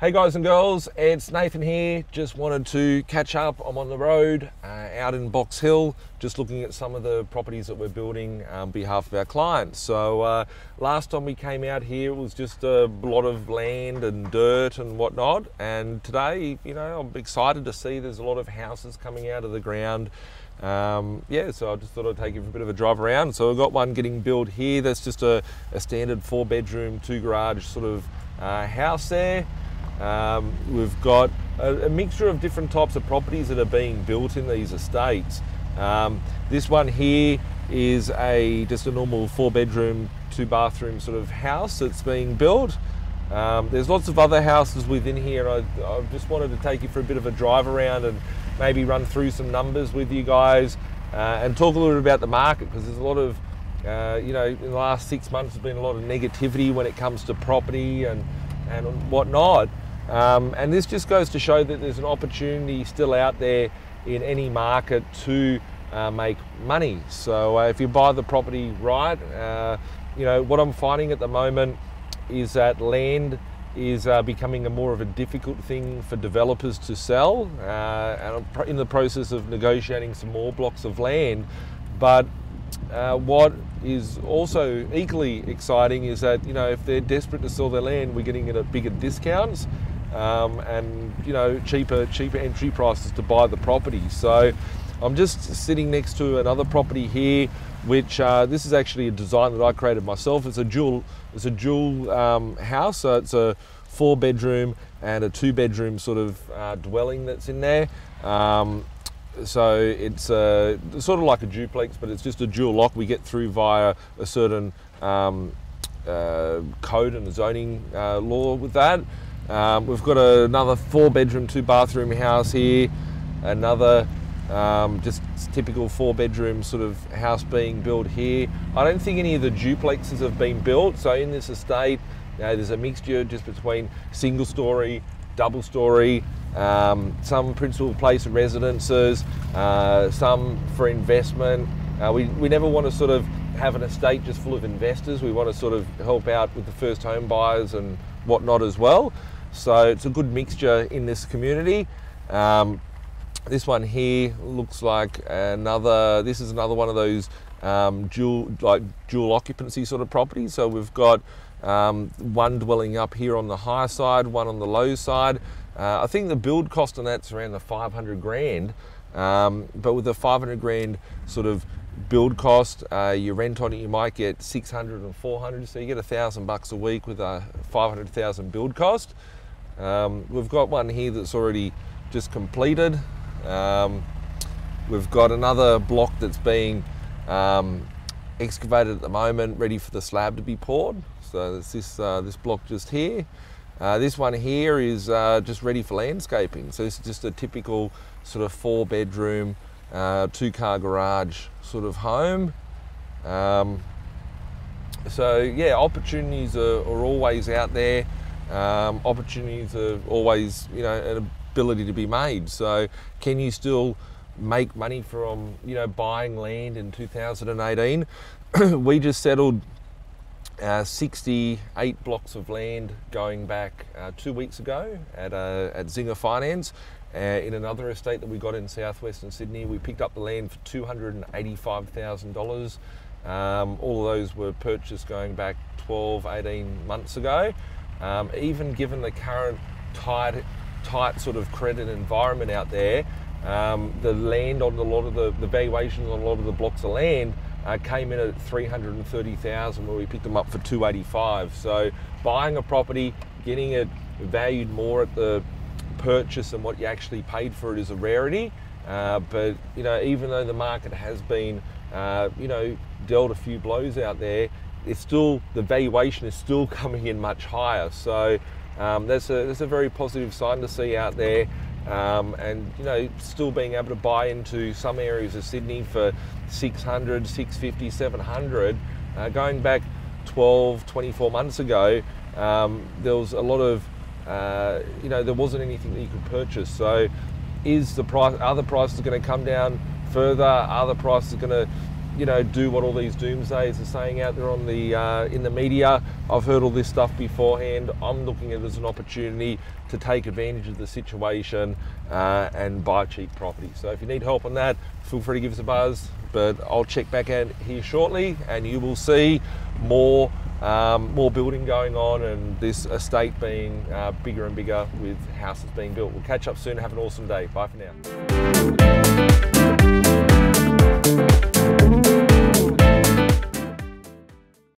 Hey guys and girls, it's Nathan here. Just wanted to catch up. I'm on the road out in Box Hill, just looking at some of the properties that we're building on behalf of our clients. So last time we came out here, it was just a lot of land and dirt and whatnot. And today, I'm excited to see there's a lot of houses coming out of the ground. So I just thought I'd take you for a bit of a drive around. So I've got one getting built here. That's just a standard 4-bedroom, 2-garage sort of house there. We've got a mixture of different types of properties that are being built in these estates. This one here is just a normal 4-bedroom, 2-bathroom sort of house that's being built. There's lots of other houses within here. I just wanted to take you for a bit of a drive around and maybe run through some numbers with you guys and talk a little bit about the market, because there's a lot of, in the last 6 months there's been a lot of negativity when it comes to property and whatnot. And this just goes to show that there's an opportunity still out there in any market to make money. So if you buy the property right, what I'm finding at the moment is that land is becoming more of a difficult thing for developers to sell. And I'm in the process of negotiating some more blocks of land. But what is also equally exciting is that, if they're desperate to sell their land, we're getting it at bigger discounts. And cheaper entry prices to buy the property. So I'm just sitting next to another property here, which this is actually a design that I created myself. It's a dual house, so it's a 4-bedroom and a 2-bedroom sort of dwelling that's in there. So it's sort of like a duplex, but it's just a dual lock. We get through via a certain code and a zoning law with that. We've got another 4-bedroom, 2-bathroom house here, another just typical 4-bedroom sort of house being built here. I don't think any of the duplexes have been built, so in this estate there's a mixture just between single-story, double-story, some principal place residences, some for investment. We never want to sort of have an estate just full of investors. We want to sort of help out with the first home buyers and whatnot as well. So it's a good mixture in this community. This one here looks like this is another one of those dual occupancy sort of properties. So we've got one dwelling up here on the high side, one on the low side. I think the build cost on that's around the 500 grand. But with the 500 grand sort of build cost, your rent on it, you might get 600 and 400, so you get $1,000 a week with a 500,000 build cost. We've got one here that's already just completed. We've got another block that's being excavated at the moment, ready for the slab to be poured. So there's this block just here. This one here is just ready for landscaping. So this is just a typical sort of 4-bedroom, 2-car garage sort of home. So yeah, opportunities are always out there. Opportunities are always, an ability to be made. So can you still make money from, buying land in 2018? We just settled 68 blocks of land going back 2 weeks ago at Zinger Finance. In another estate that we got in southwestern Sydney, we picked up the land for $285,000. All of those were purchased going back 18 months ago. Even given the current tight sort of credit environment out there, the land on a lot of the valuations on a lot of the blocks of land came in at $330,000, where we picked them up for $285,000. So buying a property, getting it valued more at the purchase and what you actually paid for it is a rarity. But even though the market has been dealt a few blows out there, the valuation is still coming in much higher. So that's a very positive sign to see out there. And still being able to buy into some areas of Sydney for 600, 650, 700. Going back 12, 24 months ago, there was a lot of there wasn't anything that you could purchase. So are the prices going to come down further? Are the prices going to you know, do what all these doomsayers are saying out there on the in the media. I've heard all this stuff beforehand. I'm looking at it as an opportunity to take advantage of the situation and buy cheap property. So if you need help on that, feel free to give us a buzz. But I'll check back out here shortly, and you will see more building going on, and this estate being bigger and bigger with houses being built. We'll catch up soon. Have an awesome day. Bye for now.